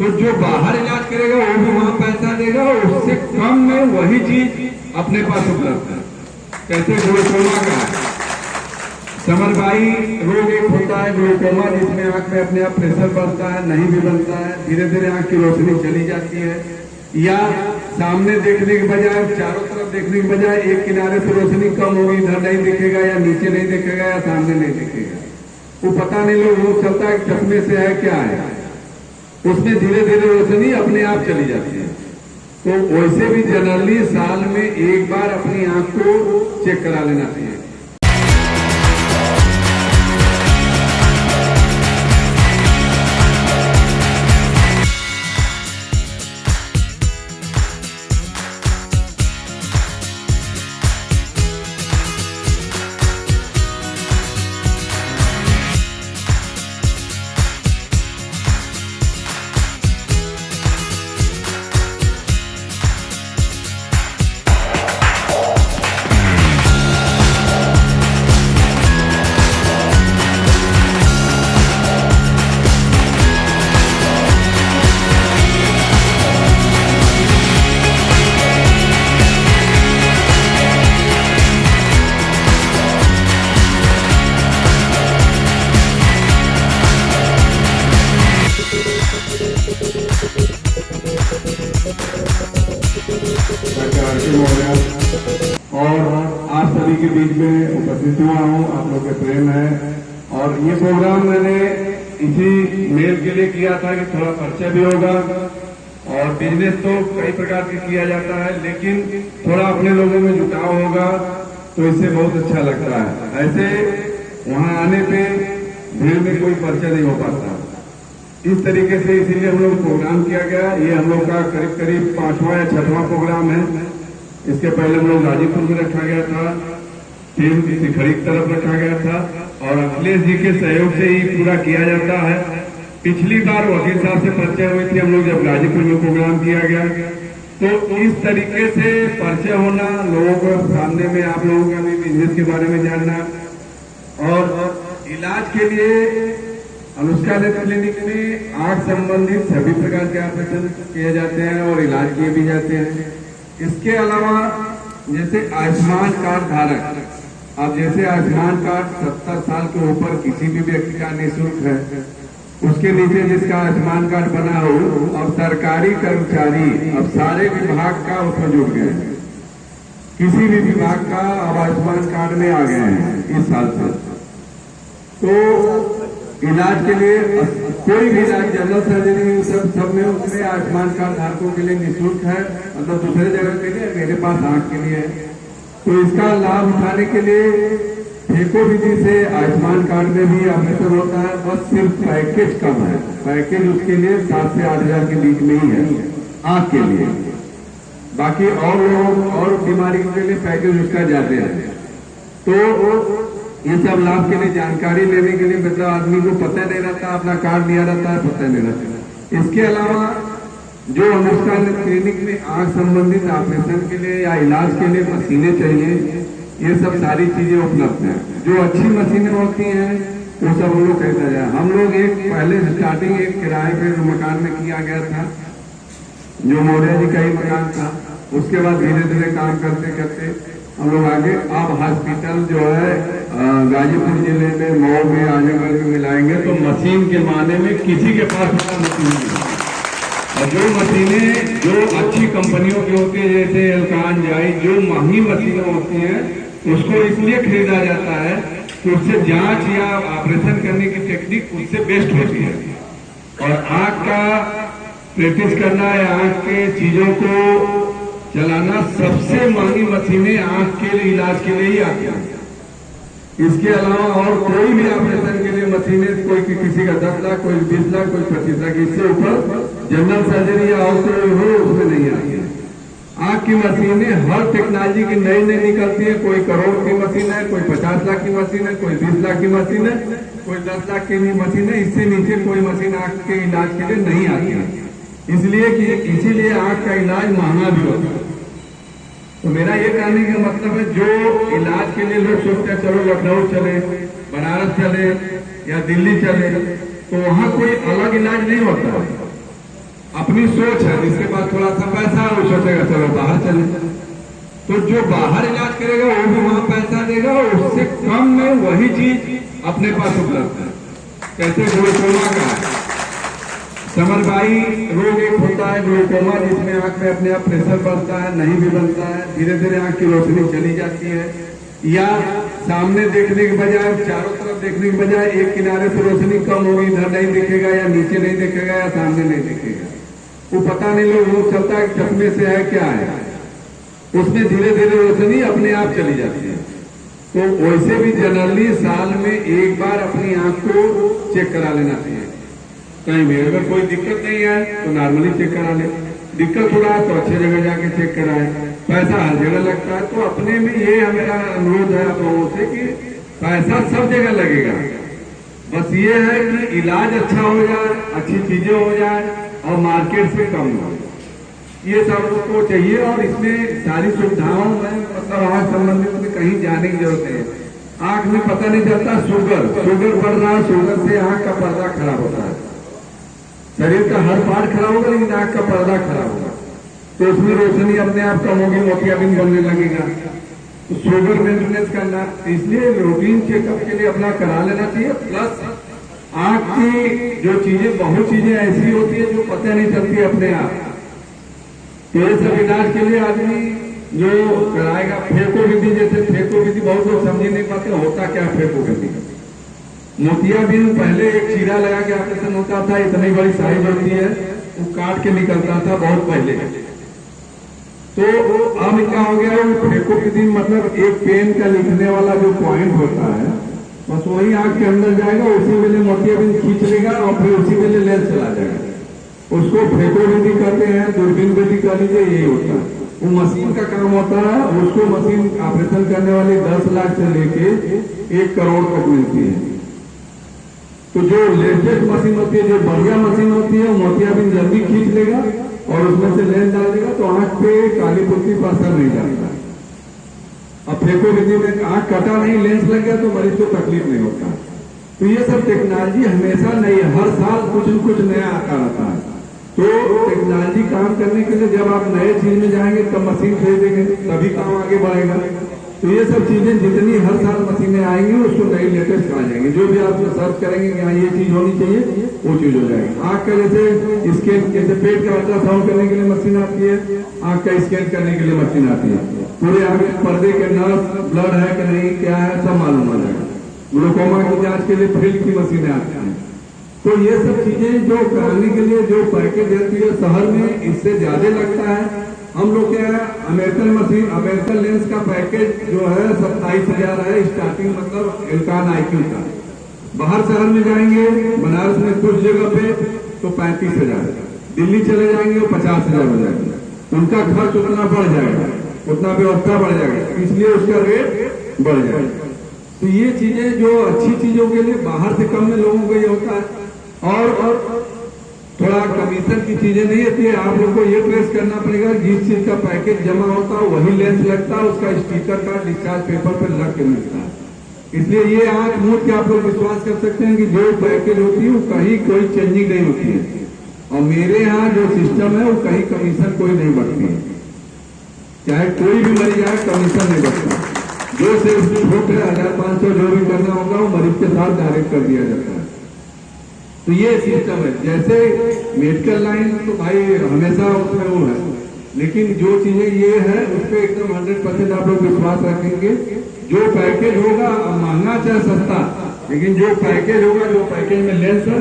तो जो बाहर इलाज करेगा वो भी वहां पैसा देगा, उससे कम में वही चीज अपने पास उपलब्ध है। कैसे ग्लूकोमा का समरबाई रोग एक होता है ग्लूकोमा, जिसमें आंख में अपने आप प्रेशर बढ़ता है, नहीं भी बनता है, धीरे धीरे आंख की रोशनी चली जाती है, या सामने देखने के बजाय चारों तरफ देखने के बजाय एक किनारे से रोशनी कम होगी, इधर नहीं दिखेगा या नीचे नहीं दिखेगा या सामने नहीं दिखेगा, वो पता नहीं लोग चलता है चश्मे से है क्या है, उसमें धीरे धीरे रोशनी अपने आप चली जाती है। तो वैसे भी जनरली साल में एक बार अपनी आंख को चेक करा लेना चाहिए। और आप सभी के बीच में उपस्थित हुआ हूँ, आप लोग के प्रेम है। और ये प्रोग्राम मैंने इसी मेल के लिए किया था कि थोड़ा परिचय भी होगा, और बिजनेस तो कई प्रकार से किया जाता है, लेकिन थोड़ा अपने लोगों में जुटाव होगा तो इससे बहुत अच्छा लगता है। ऐसे वहाँ आने पे भीड़ में कोई परिचय नहीं हो पाता, इस तरीके से इसीलिए हम लोग प्रोग्राम किया गया। ये हम लोग का करीब करीब 5वां या 6वां प्रोग्राम है। इसके पहले हम लोग गाजीपुर में रखा गया था, फिर सिखड़ी की तरफ रखा गया था, और अखिलेश जी के सहयोग से ही पूरा किया जाता है। पिछली बार वकील साहब से परिचय हुई थी हम लोग जब गाजीपुर में प्रोग्राम किया गया। तो इस तरीके से परिचय होना, लोगों को सामने में आप लोगों का भी बिजनेस के बारे में जानना, और इलाज के लिए अनुष्का नेत्र क्लिनिक में आंख संबंधित सभी प्रकार के ऑपरेशन किए जाते हैं और इलाज किए भी जाते हैं। इसके अलावा जैसे आयुष्मान कार्ड धारक, अब जैसे आयुष्मान कार्ड 70 साल के ऊपर किसी भी व्यक्ति का निःशुल्क है, उसके नीचे जिसका आयुष्मान कार्ड बना हो, अब सरकारी कर्मचारी अब सारे विभाग का उसमें जुड़ गए हैं, किसी भी विभाग का अब आयुष्मान कार्ड में आ गए हैं इस साल से। तो इलाज के लिए कोई भी इलाज, जनरल सर्जरी सब में उसमें आयुष्मान कार्ड धारकों के लिए निःशुल्क है, मतलब दूसरे जगह के लिए, मेरे पास आंख के लिए है। तो इसका लाभ उठाने के लिए फेको विधि से आयुष्मान कार्ड में भी ऑपरेशन होता है, बस सिर्फ पैकेज कम है। पैकेज उसके लिए 7 से 8 हजार के बीच में ही है आंख के लिए, बाकी और लोग और बीमारी के लिए पैकेज उसका ज्यादा है। तो ये सब लाभ के लिए जानकारी लेने के लिए मतलब आदमी को पता नहीं रहता, अपना कार्ड लिया रहता है, पता नहीं रहता। इसके अलावा जो अनुष्का नेत्र क्लिनिक में आंख संबंधित ऑपरेशन के लिए या इलाज के लिए मशीनें चाहिए, ये सब सारी चीजें उपलब्ध हैं। जो अच्छी मशीनें होती हैं वो सब हम लोग कहते हैं। हम लोग एक पहले स्टार्टिंग एक किराए पे मकान में किया गया था, जो मौर्य जी का ही मकान था। उसके बाद धीरे धीरे काम करते करते हम लोग आगे अब हॉस्पिटल जो है गाजीपुर जिले में मऊ में आजमगढ़ में मिलाएंगे, तो मशीन के माने में किसी के पास मशीन नहीं। और जो मशीनें जो अच्छी कंपनियों की होती है, जैसे एल्कान जाई, जो महंगी मशीनें होती हैं, उसको इसलिए खरीदा जाता है कि उससे जांच या ऑपरेशन करने की टेक्निक उससे बेस्ट होती है। और आंख का प्रैक्टिस करना या आंख के चीजों को चलाना, सबसे महंगी मशीनें आंख के लिए इलाज के लिए ही आती हैं। इसके अलावा और कोई भी ऑपरेशन के लिए मशीनें, कोई किसी का 10 लाख, कोई 20 लाख, कोई 25 लाख, इससे ऊपर जनरल सर्जरी या और कोई हो उसमें नहीं आती है। आंख की मशीनें हर टेक्नोलॉजी की नई नई निकलती है। कोई करोड़ की मशीन है, कोई 50 लाख की मशीन है, कोई 20 लाख की मशीन है, कोई 10 लाख की मशीन है। इससे नीचे कोई मशीन आंख के इलाज के लिए नहीं आती है, इसलिए कि इसीलिए आंख का इलाज महंगा भी होता है। तो मेरा ये कहने का मतलब है, जो इलाज के लिए लोग सोचते हैं चलो लखनऊ चले, बनारस चले या दिल्ली चले, तो वहाँ कोई अलग इलाज नहीं होता। अपनी सोच है, जिसके पास थोड़ा सा पैसा है वो सोचेगा चलो बाहर चले, तो जो बाहर इलाज करेगा वो भी वहां पैसा देगा, उससे कम में वही चीज अपने पास उपलब्ध है। कैसे ग्लूकोमा का समरबाई रोग एक होता है ग्लूकोमा, जिसमें आंख में अपने आप प्रेशर बढ़ता है, नहीं भी बनता है, धीरे धीरे आंख की रोशनी चली जाती है, या सामने देखने के बजाय चारों तरफ देखने के बजाय एक किनारे से रोशनी कम होगी, इधर नहीं दिखेगा या नीचे नहीं दिखेगा या सामने नहीं दिखेगा, वो पता नहीं लोग चलता है चश्मे से है क्या है, उसमें धीरे धीरे रोशनी अपने आप चली जाती है। तो वैसे भी जनरली साल में एक बार अपनी आंख को चेक करा लेना चाहिए। कहीं भी अगर कोई दिक्कत नहीं है तो नॉर्मली चेक करा ले, दिक्कत हो रहा है तो अच्छे जगह जाके चेक कराए। पैसा हर जगह लगता है, तो अपने में ये मेरा अनुरोध है आप लोगों से कि पैसा सब जगह लगेगा, बस ये है कि इलाज अच्छा हो जाए, अच्छी चीजें हो जाए और मार्केट से कम हो, ये सब उसको चाहिए। और इसमें सारी सुविधाओं में मतलब आंख संबंधित में कहीं जाने की जरूरत है। आंख में पता नहीं चलता शुगर बढ़ रहा है, शुगर से आंख का पर्दा खराब होता है, शरीर का हर पार्ट खराब होगा लेकिन आंख का पर्दा खराब होगा, तो उसमें रोशनी अपने आप कम होगी, मोतियाबिंद बनने लगेगा। तो शुगर मेंटेनेंस करना, इसलिए रूटीन चेकअप के लिए अपना करा लेना चाहिए। प्लस आंख की जो चीजें, बहुत चीजें ऐसी होती है जो पता नहीं चलती अपने आप, तो ये सब इलाज के लिए आदमी जो कराएगा फेको विधि, जैसे फेको विधि बहुत लोग समझ नहीं पाते होता क्या फेको विधि। मोतियाबिंद पहले एक चीरा लगा के ऑपरेशन होता था, इतनी बड़ी साइज होती है, वो काट के निकलता था बहुत पहले। तो अब क्या हो गया, वो फेको विधि मतलब एक पेन का लिखने वाला जो पॉइंट होता है बस वही आंख के अंदर जाएगा, उसी वेले मोतियाबिंद खींच लेगा और फिर उसी वेले लेंस चला जाएगा, उसको फेको विधि कहते हैं, दूरबीन विधि कह लीजिए, यही होता है। वो मशीन का काम होता है, उसको मशीन ऑपरेशन करने वाली 10 लाख से लेके 1 करोड़ तक मिलती है। तो जो लेटेस्ट मशीन होती है, जो बढ़िया मशीन होती है, मोतियाबिंद जल्दी खींच लेगा और उसमें से लेंस डाल देगा, तो आंख पे काली पुट्टी पर असर नहीं जाता। अब फेको विधि में आंख कटा नहीं, लेंस लग गया तो मरीज को तकलीफ नहीं होता। तो ये सब टेक्नोलॉजी हमेशा नहीं है, हर साल कुछ न कुछ नया आता रहता है। तो टेक्नोलॉजी काम करने के लिए जब आप नए चीज में जाएंगे तब मशीन खरीदेंगे, तभी काम आगे बढ़ेगा। तो ये सब चीजें जितनी हर साल मशीनें आएंगी उसको नई लेटेस्ट आ जाएंगे, जो भी आप सर्च करेंगे कि हाँ ये चीज होनी चाहिए वो चीज हो जाएगी। आंख का जैसे स्कैन, जैसे पेट का अल्ट्रासाउंड करने के लिए मशीन आती है, आंख का स्कैन करने के लिए मशीन आती है, पूरे आंख के पर्दे के नर्व ब्लड है कि नहीं क्या है सब मालूम हो जाएगा। ग्लूकोमा की जांच के लिए फील्ड की मशीनें आती हैं। तो ये सब चीजें जो कराने के लिए जो पैकेज देती है शहर में, इससे ज्यादा लगता है। हम लोग क्या है, अमेरिकन मशीन, अमेरिकन लेंस का पैकेज जो है 27,000 है स्टार्टिंग, मतलब एल्कान IQ का। बाहर शहर में जाएंगे, बनारस में कुछ जगह पे तो 35,000, दिल्ली चले जाएंगे तो 50,000 हो जाएगा, उनका खर्च उतना बढ़ जाएगा, उतना व्यवस्था बढ़ जाएगा, इसलिए उसका रेट बढ़ जाएगा। तो ये चीजें जो अच्छी चीजों के लिए बाहर से कम में लोगों को ये होता है, और थोड़ा कमीशन की चीजें नहीं होती है। आप लोग को ये ट्रेस करना पड़ेगा, जिस चीज का पैकेज जमा होता है वही लेंस लगता है, उसका स्टिकर का डिस्चार्ज पेपर पर लग के मिलता है। इसलिए ये आंख मूंद के आप लोग विश्वास कर सकते हैं कि जो पैकेज होती है वो कहीं कोई चेंजिंग नहीं होती है, और मेरे यहाँ जो सिस्टम है वो कहीं कमीशन कोई नहीं बढ़ती है, चाहे कोई भी मरीज आए कमीशन नहीं बढ़ता। जो सिर्फ छूट है 1,500 जो भी करना होगा वो मरीज के साथ डायरेक्ट कर दिया जाता है। तो ये सिस्टम है। जैसे मेडिकल लाइन तो भाई हमेशा उसमें वो है, लेकिन जो चीजें ये है उस पर एकदम 100% आप लोग विश्वास रखेंगे। जो पैकेज होगा महंगा चाहे सस्ता, लेकिन जो पैकेज होगा, जो पैकेज में लेंस है